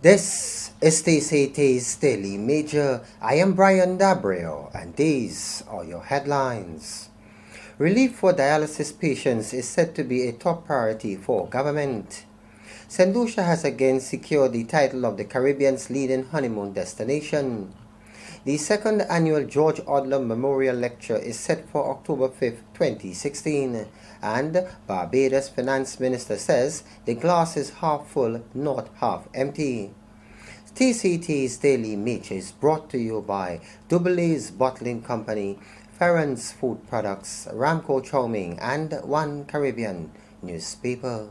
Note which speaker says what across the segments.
Speaker 1: This is TCT's Daily Major. I am Brian Dabreo, and these are your headlines. Relief for dialysis patients is said to be a top priority for government. St. Lucia has again secured the title of the Caribbean's leading honeymoon destination. The second annual George Odlum Memorial Lecture is set for October 5, 2016, and Barbados Finance Minister says the glass is half full, not half empty. TCT's Daily Major is brought to you by A's Bottling Company, Ferrans Food Products, Ramco Chowming, and One Caribbean Newspaper.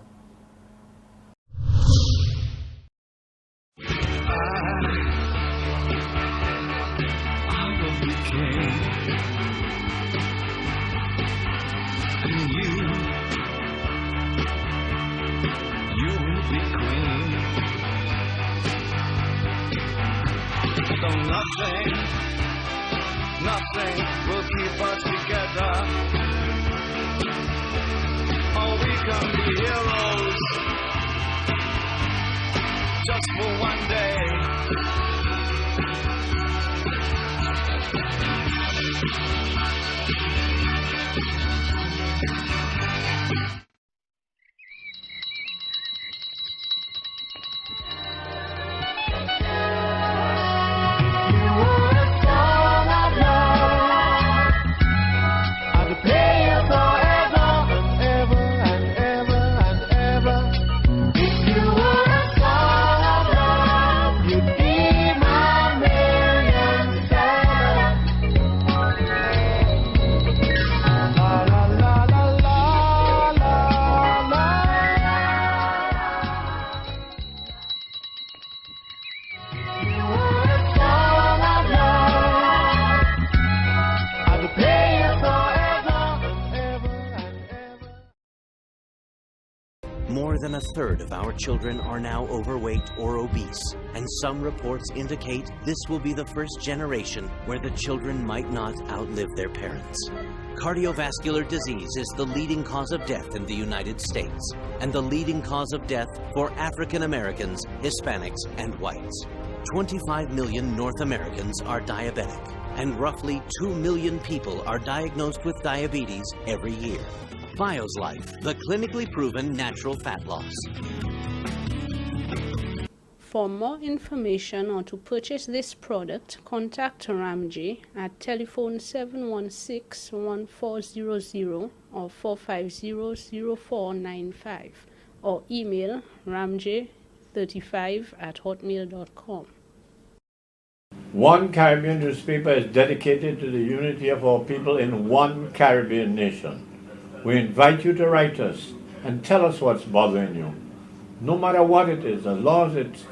Speaker 2: So nothing will keep us together. Oh, we can be heroes just for one day.
Speaker 3: More than a third of our children are now overweight or obese, and some reports indicate this will be the first generation where the children might not outlive their parents. Cardiovascular disease is the leading cause of death in the United States, and the leading cause of death for African Americans, Hispanics, and whites. 25 million North Americans are diabetic, and roughly 2 million people are diagnosed with diabetes every year. Bio's Life, the clinically proven natural fat loss.
Speaker 4: For more information or to purchase this product, contact Ramji at telephone 716-1400 or 450-0495 or email ramj35@hotmail.com.
Speaker 5: One Caribbean newspaper is dedicated to the unity of our people in one Caribbean nation. We invite you to write us and tell us what's bothering you. No matter what it is, as long as it's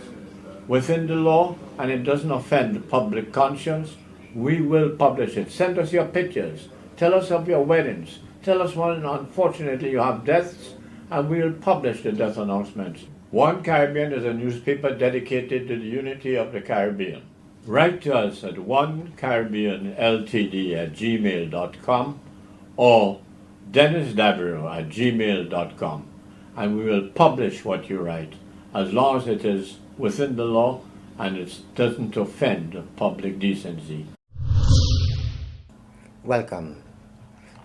Speaker 5: within the law and it doesn't offend public conscience, we will publish it. Send us your pictures. Tell us of your weddings. Tell us when unfortunately you have deaths, and we will publish the death announcements. One Caribbean is a newspaper dedicated to the unity of the Caribbean. Write to us at onecaribbeanltd@gmail.com or dennisdabero@gmail.com, and we will publish what you write, as long as it is within the law and it doesn't offend public decency.
Speaker 1: Welcome.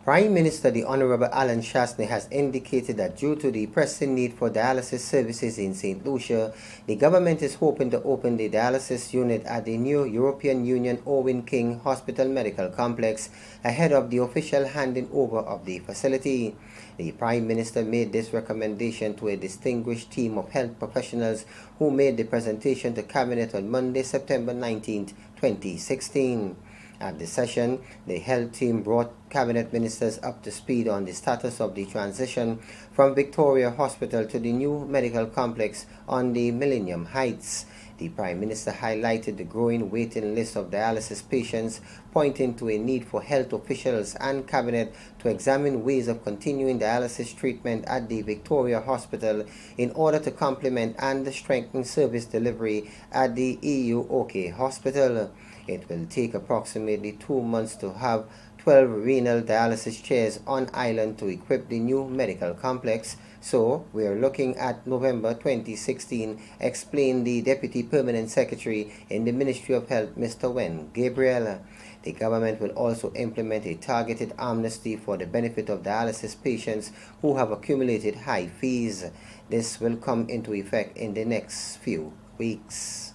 Speaker 1: Prime Minister the Honorable Alan Shastney has indicated that due to the pressing need for dialysis services in St. Lucia, the government is hoping to open the dialysis unit at the new European Union Owen King Hospital Medical Complex ahead of the official handing over of the facility. The Prime Minister made this recommendation to a distinguished team of health professionals who made the presentation to Cabinet on Monday, September 19, 2016. At the session, the health team brought cabinet ministers up to speed on the status of the transition from Victoria Hospital to the new medical complex on the Millennium Heights. The Prime Minister highlighted the growing waiting list of dialysis patients, pointing to a need for health officials and cabinet to examine ways of continuing dialysis treatment at the Victoria Hospital in order to complement and strengthen service delivery at the EU OK Hospital. It will take approximately 2 months to have 12 renal dialysis chairs on island to equip the new medical complex. So we are looking at November 2016, explained the Deputy Permanent Secretary in the Ministry of Health, Mr. Wen Gabriel. The government will also implement a targeted amnesty for the benefit of dialysis patients who have accumulated high fees. This will come into effect in the next few weeks.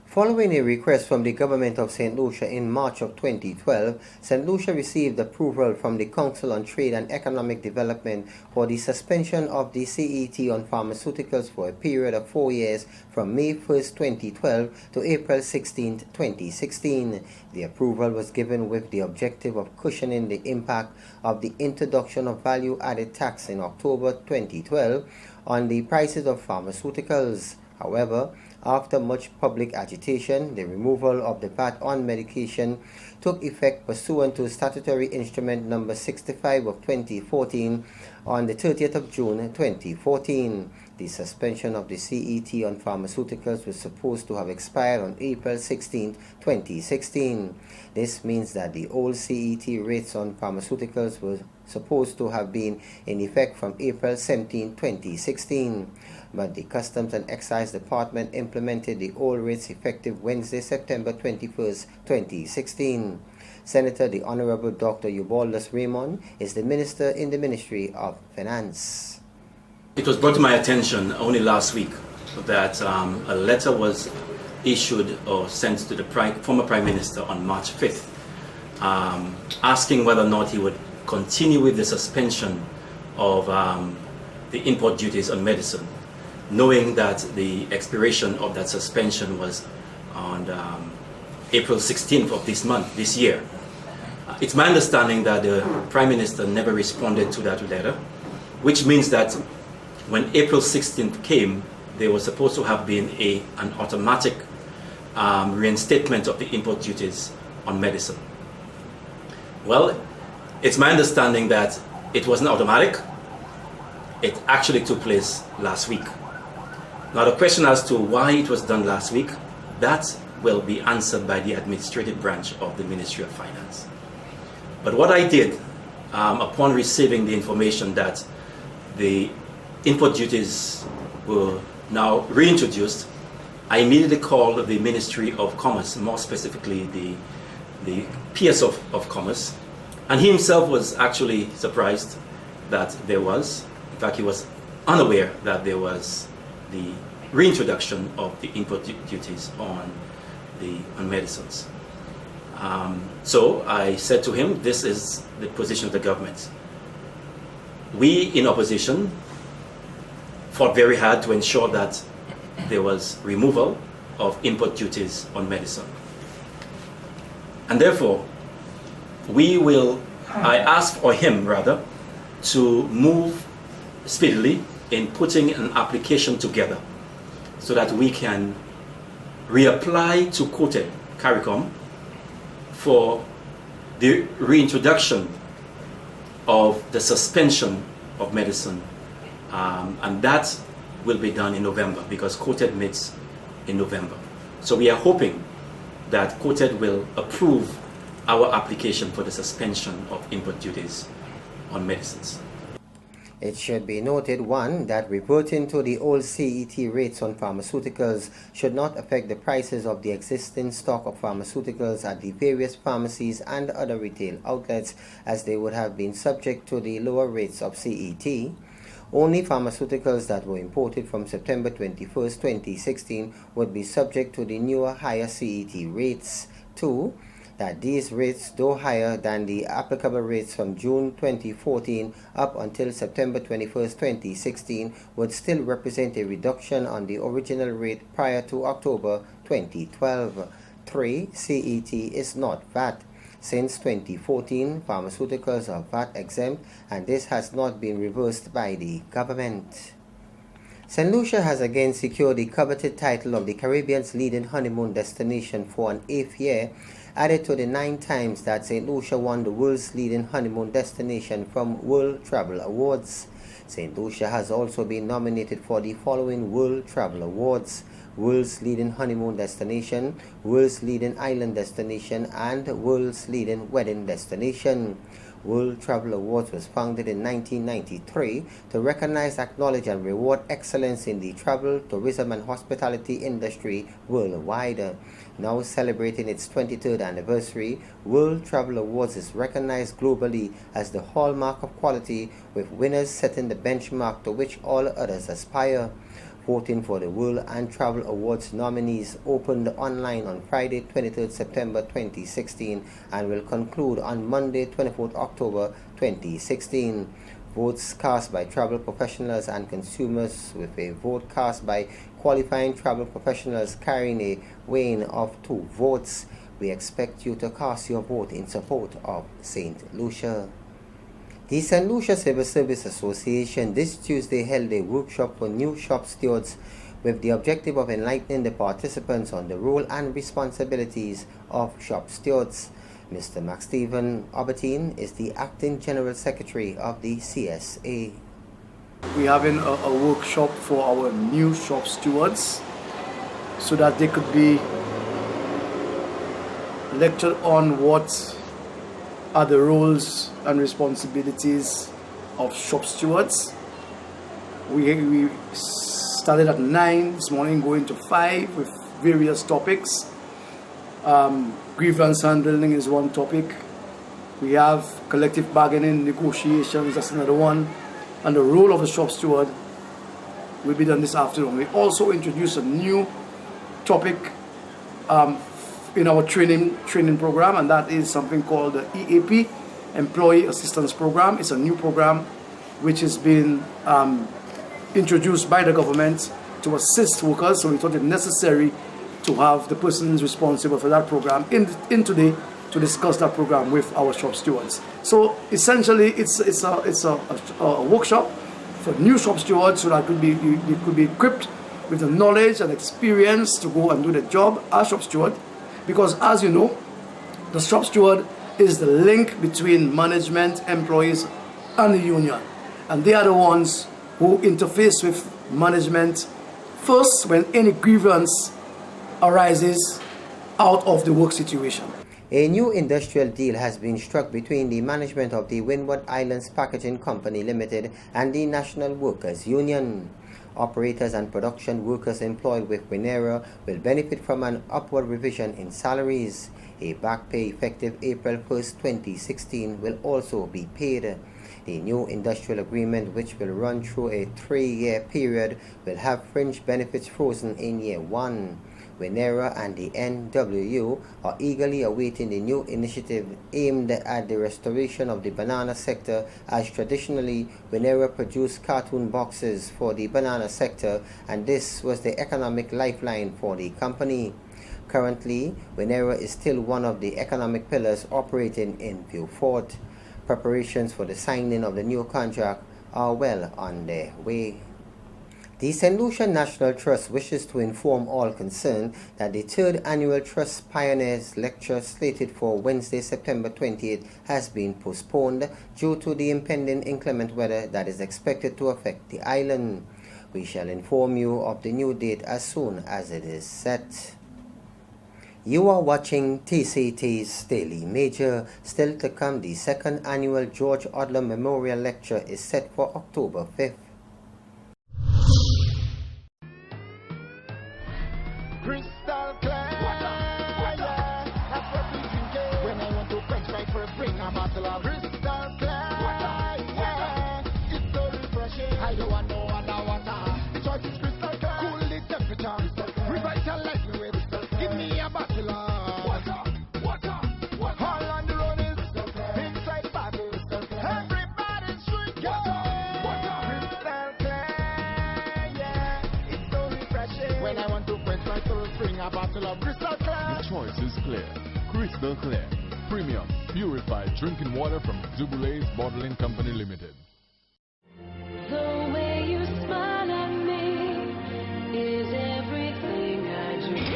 Speaker 1: Following a request from the government of St. Lucia in March of 2012, St. Lucia received approval from the Council on Trade and Economic Development for the suspension of the CET on pharmaceuticals for a period of 4 years from May 1, 2012 to April 16, 2016. The approval was given with the objective of cushioning the impact of the introduction of value-added tax in October 2012 on the prices of pharmaceuticals. However, after much public agitation, the removal of the VAT on medication took effect pursuant to Statutory Instrument Number 65 of 2014 on the 30th of June 2014. The suspension of the CET on pharmaceuticals was supposed to have expired on April 16, 2016. This means that the old CET rates on pharmaceuticals were supposed to have been in effect from April 17, 2016. But the Customs and Excise Department implemented the old rates effective Wednesday, September 21, 2016. Senator the Honorable Dr. Eubaldus Raymond is the Minister in the Ministry of Finance.
Speaker 6: It was brought to my attention only last week that a letter was issued or sent to the former Prime Minister on March 5th asking whether or not he would continue with the suspension of the import duties on medicine, knowing that the expiration of that suspension was on April 16th of this year. It's my understanding that the Prime Minister never responded to that letter, which means that when April 16th came, there was supposed to have been an automatic reinstatement of the import duties on medicine. Well, it's my understanding that it wasn't automatic. It actually took place last week. Now, the question as to why it was done last week, that will be answered by the administrative branch of the Ministry of Finance. But what I did upon receiving the information that the import duties were now reintroduced, I immediately called the Ministry of Commerce, more specifically the PS of Commerce, and he himself was actually surprised that there was, in fact he was unaware that there was the reintroduction of the import duties on medicines. So I said to him, this is the position of the government. We in opposition fought very hard to ensure that there was removal of import duties on medicine. And therefore, I asked for him rather to move speedily in putting an application together so that we can reapply to quoted CARICOM for the reintroduction of the suspension of medicine, and that will be done in November because quoted meets in November. So we are hoping that quoted will approve our application for the suspension of import duties on medicines.
Speaker 1: It should be noted, one, that reverting to the old CET rates on pharmaceuticals should not affect the prices of the existing stock of pharmaceuticals at the various pharmacies and other retail outlets, as they would have been subject to the lower rates of CET. Only pharmaceuticals that were imported from September 21, 2016 would be subject to the newer higher CET rates. Two, that these rates, though higher than the applicable rates from June 2014 up until September 21, 2016, would still represent a reduction on the original rate prior to October 2012. 3. CET is not VAT. Since 2014, pharmaceuticals are VAT exempt, and this has not been reversed by the government. St. Lucia has again secured the coveted title of the Caribbean's leading honeymoon destination for an 8th year, added to the 9 times that St. Lucia won the world's leading honeymoon destination from World Travel Awards. St. Lucia has also been nominated for the following World Travel Awards: World's Leading Honeymoon Destination, World's Leading Island Destination, and World's Leading Wedding Destination. World Travel Awards was founded in 1993 to recognize, acknowledge, and reward excellence in the travel, tourism, and hospitality industry worldwide. Now celebrating its 23rd anniversary, World Travel Awards is recognized globally as the hallmark of quality, with winners setting the benchmark to which all others aspire. Voting for the World and Travel Awards nominees opened online on Friday, 23rd September 2016 and will conclude on Monday, 24th October 2016. Votes cast by travel professionals and consumers, with a vote cast by qualifying travel professionals carrying a weighing of 2 votes. We expect you to cast your vote in support of St. Lucia. The St. Lucia Civil Service Association this Tuesday held a workshop for new shop stewards with the objective of enlightening the participants on the role and responsibilities of shop stewards. Mr. Max Stephen Albertine is the Acting General Secretary of the CSA.
Speaker 7: We're having a workshop for our new shop stewards so that they could be lectured on what are the roles and responsibilities of shop stewards. We started at 9 this morning, going to 5 with various topics. Grievance handling is one topic. We have collective bargaining, negotiations, that's another one. And the role of the shop steward will be done this afternoon. We also introduced a new topic in our training program, and that is something called the EAP, Employee Assistance Program. It's a new program which has been introduced by the government to assist workers, so we thought it necessary to have the persons responsible for that program in today to discuss that program with our shop stewards. So essentially it's a workshop for new shop stewards so that they could be equipped with the knowledge and experience to go and do the job as shop steward. Because as you know, the shop steward is the link between management, employees, and the union. And they are the ones who interface with management first when any grievance arises out of the work situation.
Speaker 1: A new industrial deal has been struck between the management of the Windward Islands Packaging Company Limited and the National Workers Union. Operators and production workers employed with Winera will benefit from an upward revision in salaries. A back pay effective April 1st, 2016 will also be paid. The new industrial agreement, which will run through a 3-year period, will have fringe benefits frozen in year 1. Winera and the NWU are eagerly awaiting the new initiative aimed at the restoration of the banana sector, as traditionally Winera produced cartoon boxes for the banana sector, and this was the economic lifeline for the company. Currently, Winera is still one of the economic pillars operating in Beaufort. Preparations for the signing of the new contract are well on their way. The St. Lucia National Trust wishes to inform all concerned that the 3rd Annual Trust Pioneers Lecture slated for Wednesday, September 28th has been postponed due to the impending inclement weather that is expected to affect the island. We shall inform you of the new date as soon as it is set. You are watching TCT's Daily Major. Still to come, the 2nd Annual George Adler Memorial Lecture is set for October 5th.
Speaker 8: Crystal clear, yeah. That's what we drink when I want to quench my first bring a bottle of crystal clear, yeah. It's so refreshing. I don't want no other water. The choice is crystal clear. Cool the temperature. Revitalize me with crystal clear. Give me a bottle of water. All on the road is inside bottle. Everybody's drinking water. Crystal clear, yeah. It's so refreshing when I want to quench my thirst. Bring a bottle of crystal clear.
Speaker 9: The choice is clear. Crystal Clear. Premium, purified drinking water from Zubule's Bottling Company Limited.
Speaker 10: The way you smile at me is everything I dream.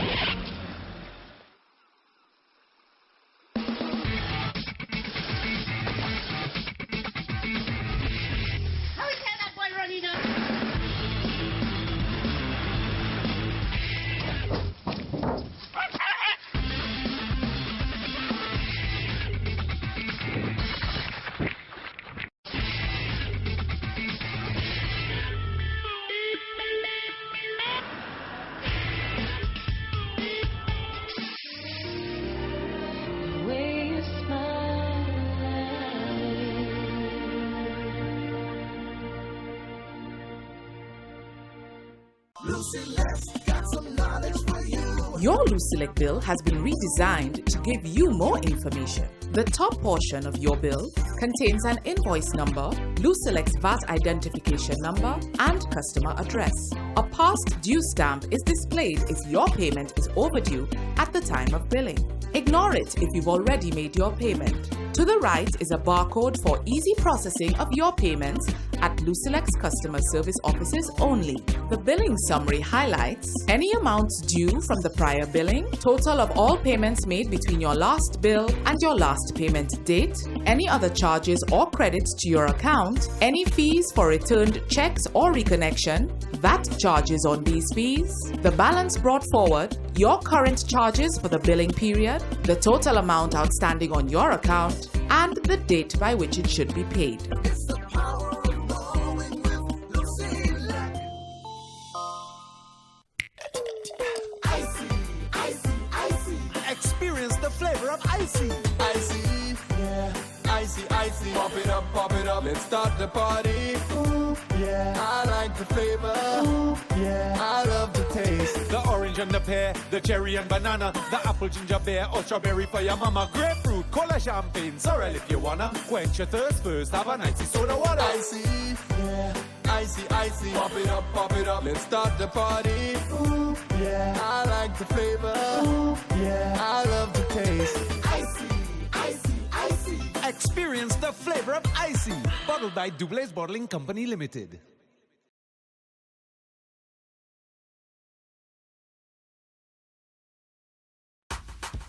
Speaker 11: How we tell that boy Your Lucelec bill has been redesigned to give you more information. The top portion of your bill contains an invoice number, Lucelec's VAT identification number, and customer address. A past due stamp is displayed if your payment is overdue at the time of billing. Ignore it if you've already made your payment. To the right is a barcode for easy processing of your payments at Lucelec's customer service offices only. The billing summary highlights any amounts due from the prior billing, total of all payments made between your last bill and your last payment date, any other charges or credits to your account, any fees for returned checks or reconnection, VAT charges on these fees, the balance brought forward, your current charges for the billing period, the total amount outstanding on your account, and the date by which it should be paid.
Speaker 12: Experience the flavor of icy. Icy, yeah. Icy. Pop it up. Let's start the party. Ooh, yeah. I like the flavor. Ooh, yeah. I love the taste.
Speaker 2: The orange and the pear, the cherry and banana, the apple, ginger, beer, or strawberry for your mama. Grapefruit, cola, champagne, sorrel if you wanna. Quench your thirst first, have a icy soda water.
Speaker 12: Icy, yeah. Icy. Pop it up. Let's start the party. Ooh, yeah. I like the flavor. Ooh, yeah. I love the taste. Icy.
Speaker 2: Experience the flavor of icy. Bottled by Dublay's Bottling Company Limited.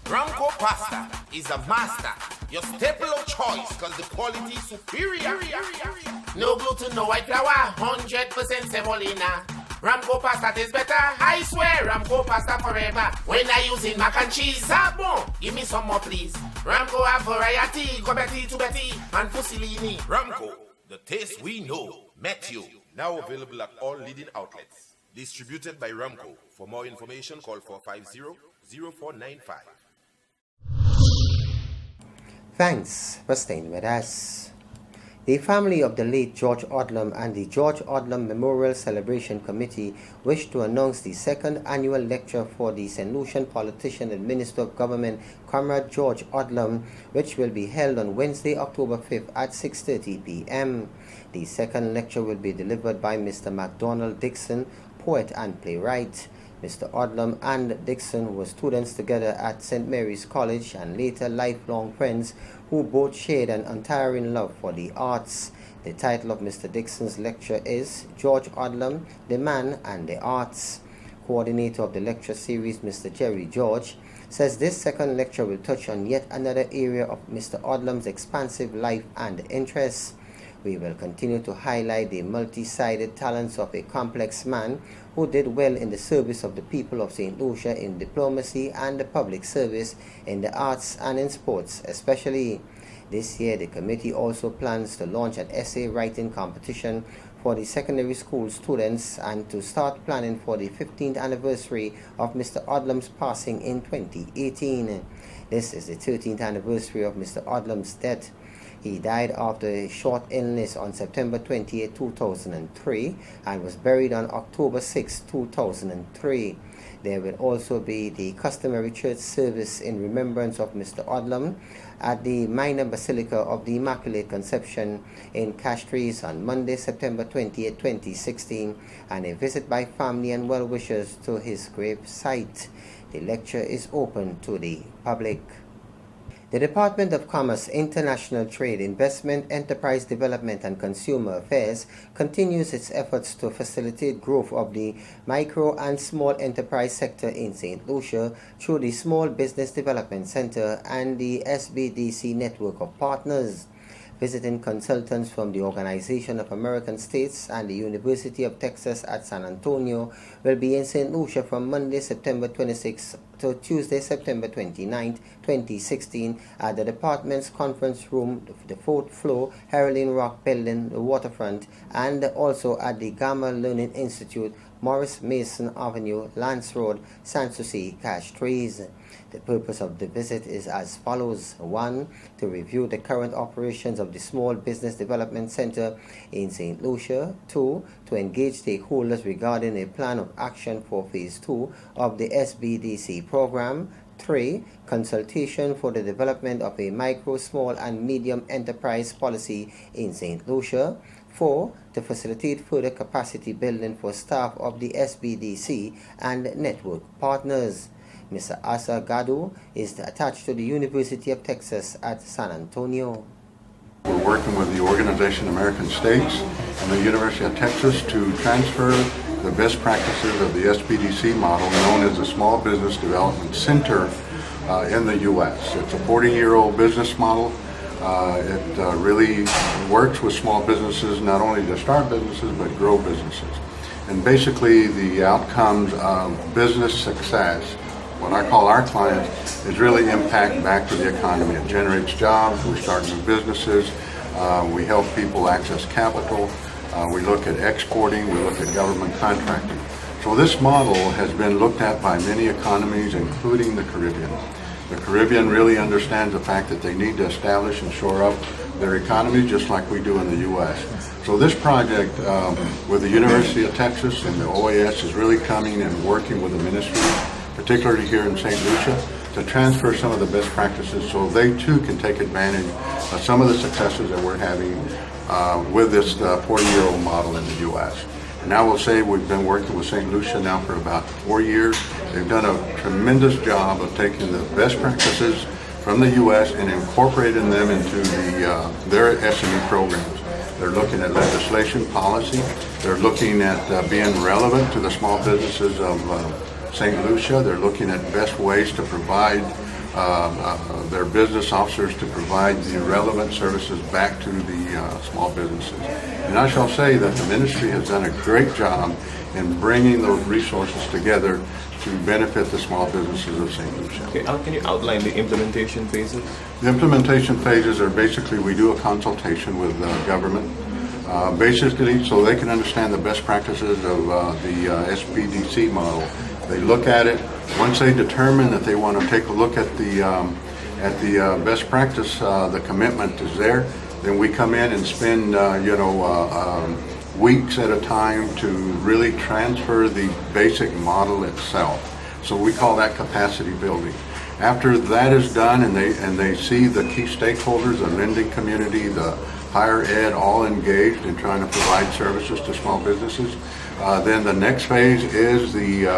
Speaker 13: Ramco pasta is a master. Your staple of choice because the quality is superior. No gluten, no white flour, 100% semolina. Ramco pasta tastes better, I swear. Ramco pasta forever. When I using mac and cheese, bon. Give me some more, please. Ramco have variety, go Betty to Betty and Fusilini. Ramco, the taste we know, met you. Now available at all leading outlets. Distributed by Ramco. For more information, call 450-0495.
Speaker 1: Thanks for staying with us. The family of the late George Odlum and the George Odlum Memorial Celebration Committee wish to announce the second annual lecture for the St. Lucian politician and Minister of Government, Comrade George Odlum, which will be held on Wednesday, October 5th at 6:30 p.m. The second lecture will be delivered by Mr. MacDonald Dixon, poet and playwright. Mr. Odlum and Dixon were students together at St. Mary's College and later lifelong friends who both shared an untiring love for the arts. The title of Mr. Dixon's lecture is George Odlum, the Man and the Arts. Coordinator of the lecture series, Mr. Jerry George, says this second lecture will touch on yet another area of Mr. Odlum's expansive life and interests. We will continue to highlight the multi-sided talents of a complex man who did well in the service of the people of St. Lucia in diplomacy and the public service, in the arts and in sports especially. This year, the committee also plans to launch an essay writing competition for the secondary school students and to start planning for the 15th anniversary of Mr. Odlum's passing in 2018. This is the 13th anniversary of Mr. Odlum's death. He died after a short illness on September 28, 2003 and was buried on October 6, 2003. There will also be the customary church service in remembrance of Mr. Odlum at the Minor Basilica of the Immaculate Conception in Castries on Monday, September 28, 2016, and a visit by family and well-wishers to his grave site. The lecture is open to the public. The Department of Commerce, International Trade, Investment, Enterprise Development and Consumer Affairs continues its efforts to facilitate growth of the micro and small enterprise sector in St. Lucia through the Small Business Development Center and the SBDC network of partners. Visiting consultants from the Organization of American States and the University of Texas at San Antonio will be in St. Lucia from Monday, September 26 to Tuesday, September 29, 2016, at the department's conference room, the 4th floor, Harrelin Rock Building, the waterfront, and also at the Gamma Learning Institute, Morris Mason Avenue, Lance Road, Sanssouci, Castries. The purpose of the visit is as follows. 1. To review the current operations of the Small Business Development Center in St. Lucia. 2. To engage stakeholders regarding a plan of action for Phase 2 of the SBDC program. 3. Consultation for the development of a micro, small, and medium enterprise policy in St. Lucia. 4. To facilitate further capacity building for staff of the SBDC and network partners. Mr. Asa Gadu is attached to the University of Texas at San Antonio.
Speaker 14: We're working with the Organization of American States and the University of Texas to transfer the best practices of the SBDC model known as the Small Business Development Center in the U.S. It's a 40-year-old business model. It really works with small businesses not only to start businesses but grow businesses. And basically the outcomes of business success, what I call our clients, is really impact back to the economy. It generates jobs, we start new businesses, we help people access capital, we look at exporting, we look at government contracting. So this model has been looked at by many economies, including the Caribbean. The Caribbean really understands the fact that they need to establish and shore up their economy just like we do in the U.S. So this project with the University of Texas and the OAS is really coming and working with the ministry, particularly here in St. Lucia, to transfer some of the best practices so they too can take advantage of some of the successes that we're having with this 40-year-old model in the U.S. And I will say we've been working with St. Lucia now for about 4 years. They've done a tremendous job of taking the best practices from the U.S. and incorporating them into their SME programs. They're looking at legislation, policy. They're looking at being relevant to the small businesses of St. Lucia. They're looking at best ways to provide their business officers to provide the relevant services back to the small businesses. And I shall say that the ministry has done a great job in bringing those resources together to benefit the small businesses of St. Lucia.
Speaker 15: Okay, can you outline the implementation phases?
Speaker 14: The implementation phases are basically we do a consultation with government, basically so they can understand the best practices of the SBDC model. They look at it. Once they determine that they want to take a look at the best practice, the commitment is there. Then we come in and spend weeks at a time to really transfer the basic model itself. So we call that capacity building. After that is done and they see the key stakeholders, the lending community, the higher ed, all engaged in trying to provide services to small businesses, then the next phase is the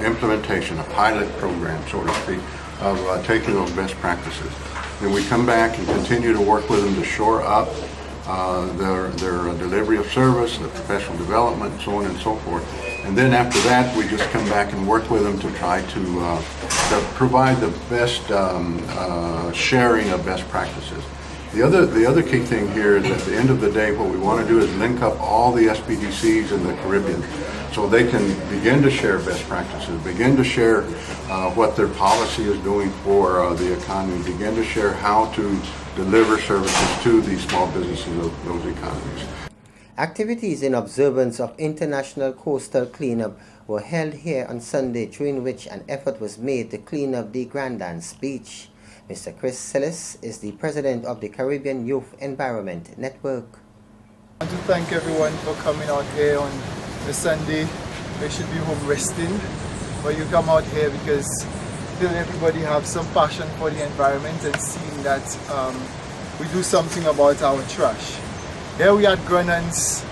Speaker 14: implementation, a pilot program, so to speak, of taking those best practices. Then we come back and continue to work with them to shore up their delivery of service, the professional development, so on and so forth. And then after that, we just come back and work with them to try to provide the best sharing of best practices. The other key thing here is at the end of the day, what we want to do is link up all the SBDCs in the Caribbean so they can begin to share best practices, begin to share what their policy is doing for the economy, begin to share how to deliver services to these small businesses of those economies.
Speaker 1: Activities in observance of International Coastal Cleanup were held here on Sunday, during which an effort was made to clean up the Grandance Beach. Mr. Chris Sellis is the president of the Caribbean Youth Environment Network.
Speaker 16: I want to thank everyone for coming out here on the Sunday. They should be home resting, but you come out here because still everybody have some passion for the environment and seeing that we do something about our trash. Here we at Grandance,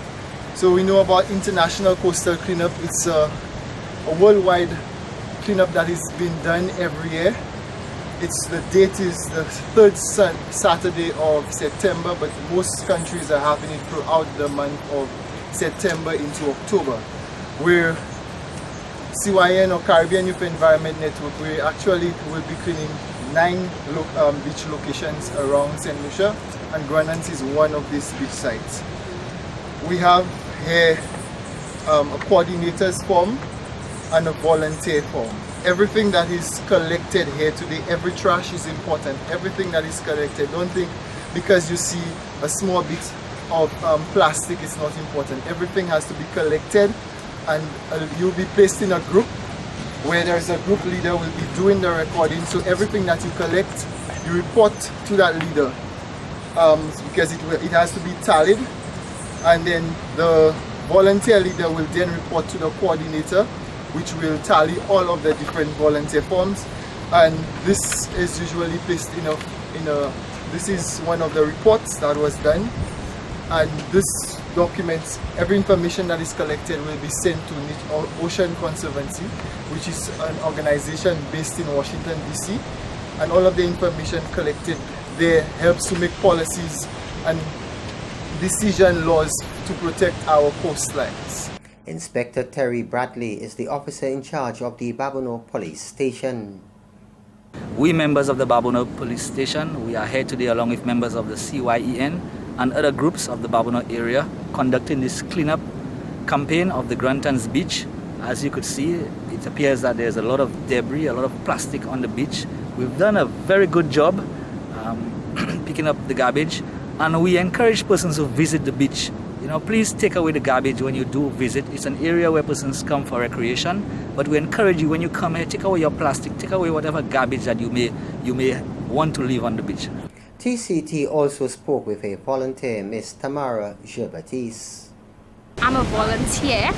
Speaker 16: so we know about International Coastal Cleanup. It's a worldwide cleanup that is being done every year. The date is the third Saturday of September, but most countries are having it throughout the month of September into October. Where CYN, or Caribbean Youth Environment Network, we actually will be cleaning 9 beach locations around St. Lucia, and Grandance is one of these beach sites. We have here a coordinators form and a volunteer form. everything that is collected here today, every trash is important. Everything that is collected, don't think because you see a small bit of plastic it's not important. Everything has to be collected, and you'll be placed in a group where there's a group leader will be doing the recording. So everything that you collect, you report to that leader, because it has to be tallied, and then the volunteer leader will then report to the coordinator, which will tally all of the different volunteer forms. And this is usually placed in a this is one of the reports that was done, and this documents every information that is collected will be sent to Ocean Conservancy, which is an organization based in Washington DC, and all of the information collected there helps to make policies and decision laws to protect our coastlines.
Speaker 1: Inspector Terry Bradley is the officer in charge of the Babono Police Station.
Speaker 17: We members of the Babono Police Station, we are here today along with members of the CYEN and other groups of the Babono area conducting this cleanup campaign of the Grantons Beach. As you could see, it appears that there's a lot of debris, a lot of plastic on the beach. We've done a very good job picking up the garbage, and we encourage persons who visit the beach, please take away the garbage when you do visit. It's an area where persons come for recreation, but we encourage you when you come here, take away your plastic, take away whatever garbage that you may want to leave on the beach.
Speaker 1: TCT also spoke with a volunteer, Miss Tamara Jean-Baptiste.
Speaker 18: I'm a volunteer.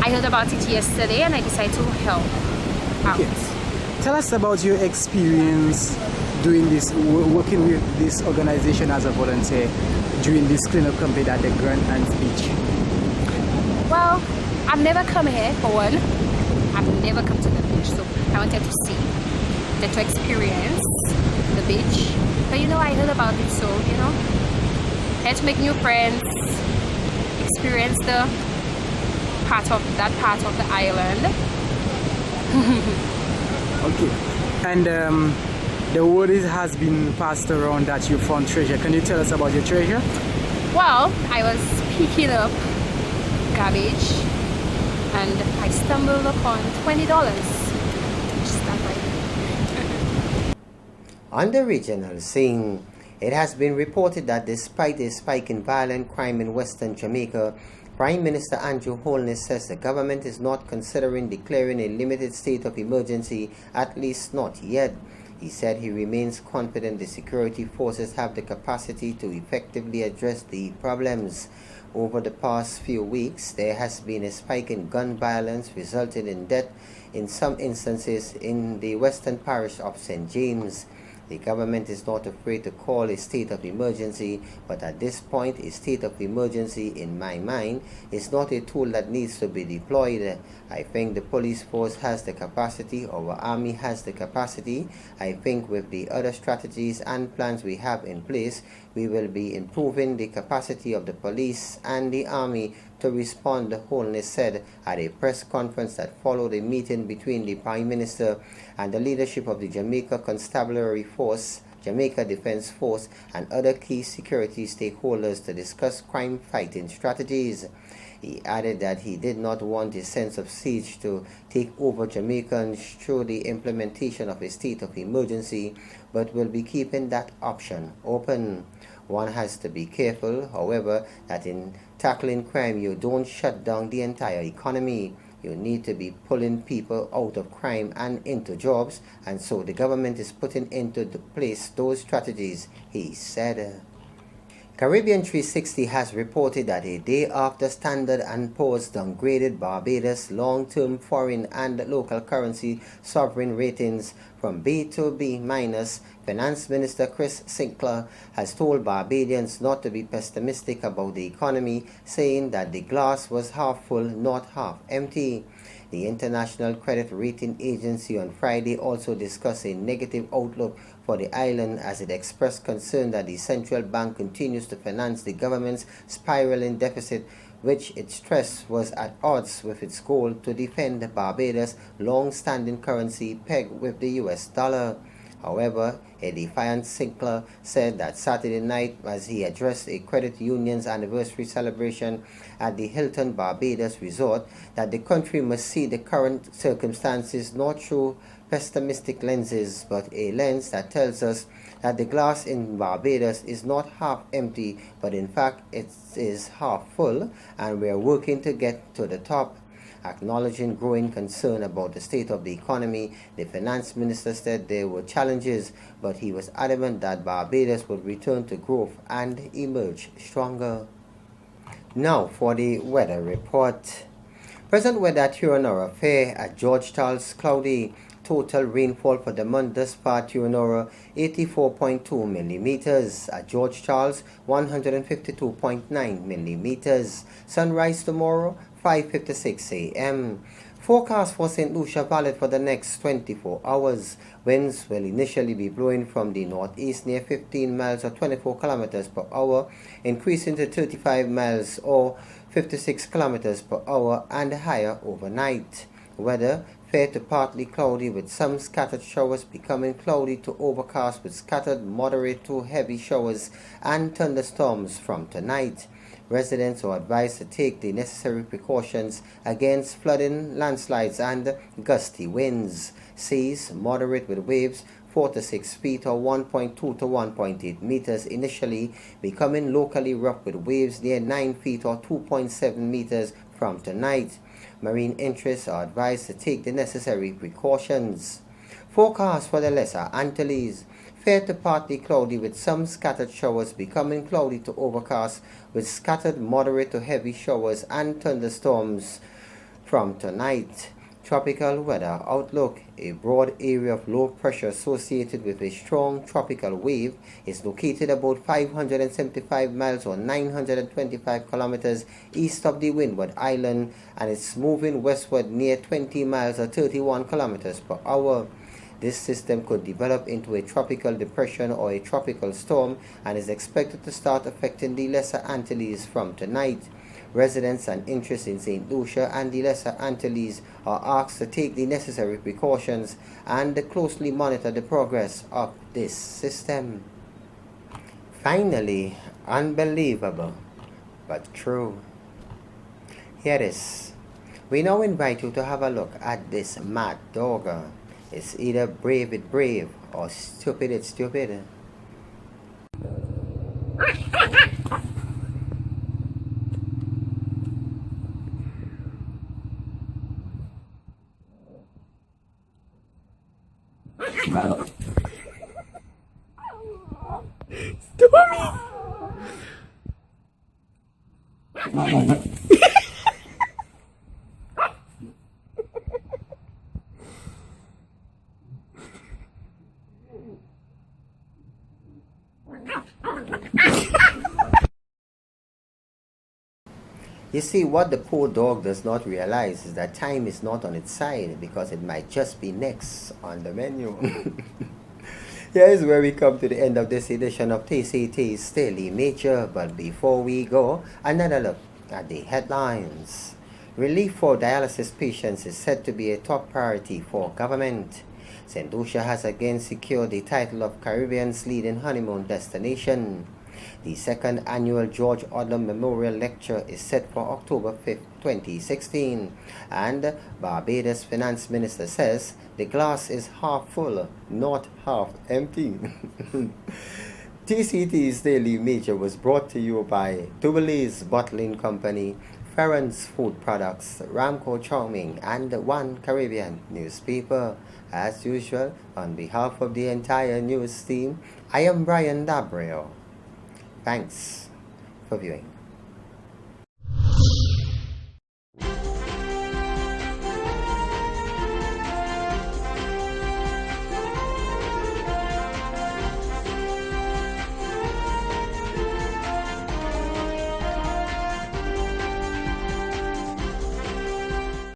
Speaker 18: I heard about it yesterday and I decided to help out.
Speaker 19: Okay. Tell us about your experience doing this, working with this organization as a volunteer during this cleanup campaign at the Grantons Beach.
Speaker 18: Well, I've never come here for one. I've never come to the beach, so I wanted to see, to experience the beach. But I heard about it, so had to make new friends, experience that part of the island.
Speaker 19: Okay, and the word has been passed around that you found treasure. Can you tell us about your treasure?
Speaker 18: Well, I was picking up garbage and I stumbled upon $20. Just that right.
Speaker 1: On the regional scene, it has been reported that despite a spike in violent crime in Western Jamaica, Prime Minister Andrew Holness says the government is not considering declaring a limited state of emergency, at least not yet. He said he remains confident the security forces have the capacity to effectively address the problems. Over the past few weeks, there has been a spike in gun violence resulting in death in some instances in the western parish of St. James. The government is not afraid to call a state of emergency, but at this point, a state of emergency, in my mind, is not a tool that needs to be deployed. I think the police force has the capacity, our army has the capacity. I think with the other strategies and plans we have in place, we will be improving the capacity of the police and the army to respond, Holness said at a press conference that followed a meeting between the Prime Minister and the leadership of the Jamaica Constabulary Force, Jamaica Defense Force, and other key security stakeholders to discuss crime-fighting strategies. He added that he did not want a sense of siege to take over Jamaicans through the implementation of a state of emergency, but will be keeping that option open. One has to be careful, however, that in tackling crime you don't shut down the entire economy. You need to be pulling people out of crime and into jobs, and so the government is putting into place those strategies, he said. Caribbean 360 has reported that a day after Standard & Poor's downgraded Barbados' long-term foreign and local currency sovereign ratings from B to B-, Finance Minister Chris Sinclair has told Barbadians not to be pessimistic about the economy, saying that the glass was half full, not half empty. The International Credit Rating Agency on Friday also discussed a negative outlook for the island as it expressed concern that the central bank continues to finance the government's spiraling deficit, which it stressed was at odds with its goal to defend Barbados' long-standing currency pegged with the US dollar. However, a defiant Sinclair said that Saturday night as he addressed a credit union's anniversary celebration at the Hilton Barbados resort that the country must see the current circumstances not through pessimistic lenses but a lens that tells us that the glass in Barbados is not half empty but in fact it is half full and we are working to get to the top. Acknowledging growing concern about the state of the economy, the finance minister said there were challenges, but he was adamant that Barbados would return to growth and emerge stronger. Now for the weather report. Present weather at Huronora Fair at George Charles cloudy. Total rainfall for the month thus far Huronora 84.2 millimeters. At George Charles 152.9 millimeters. Sunrise tomorrow 5:56 a.m. Forecast for St. Lucia Valley for the next 24 hours. Winds will initially be blowing from the northeast near 15 miles or 24 kilometers per hour, increasing to 35 miles or 56 kilometers per hour and higher overnight. Weather fair to partly cloudy with some scattered showers, becoming cloudy to overcast with scattered moderate to heavy showers and thunderstorms from tonight. Residents are advised to take the necessary precautions against flooding, landslides, and gusty winds. Seas moderate with waves 4 to 6 feet or 1.2 to 1.8 meters initially, becoming locally rough with waves near 9 feet or 2.7 meters from tonight. Marine interests are advised to take the necessary precautions. Forecast for the Lesser Antilles. Fair to partly cloudy with some scattered showers, becoming cloudy to overcast with scattered moderate to heavy showers and thunderstorms from tonight. Tropical weather outlook. A broad area of low pressure associated with a strong tropical wave is located about 575 miles or 925 kilometers east of the Windward Island and is moving westward near 20 miles or 31 kilometers per hour. This system could develop into a tropical depression or a tropical storm and is expected to start affecting the Lesser Antilles from tonight. Residents and interests in St. Lucia and the Lesser Antilles are asked to take the necessary precautions and closely monitor the progress of this system. Finally, unbelievable but true. Here it is. We now invite you to have a look at this mad dog. It's either brave it brave or stupid it stupid. You see, what the poor dog does not realize is that time is not on its side because it might just be next on the menu. Here is where we come to the end of this edition of TCT's Daily Major. But before we go, another look at the headlines. Relief for dialysis patients is said to be a top priority for government. St. Lucia has again secured the title of Caribbean's leading honeymoon destination. The second annual George Odlum Memorial Lecture is set for October 5th, 2016, and Barbados Finance Minister says the glass is half full, not half empty. TCT's Daily Major was brought to you by Dubois Bottling Company, Farron's Food Products, Ramco Charming, and One Caribbean Newspaper. As usual, on behalf of the entire news team, I am Brian Dabreo. Thanks for viewing.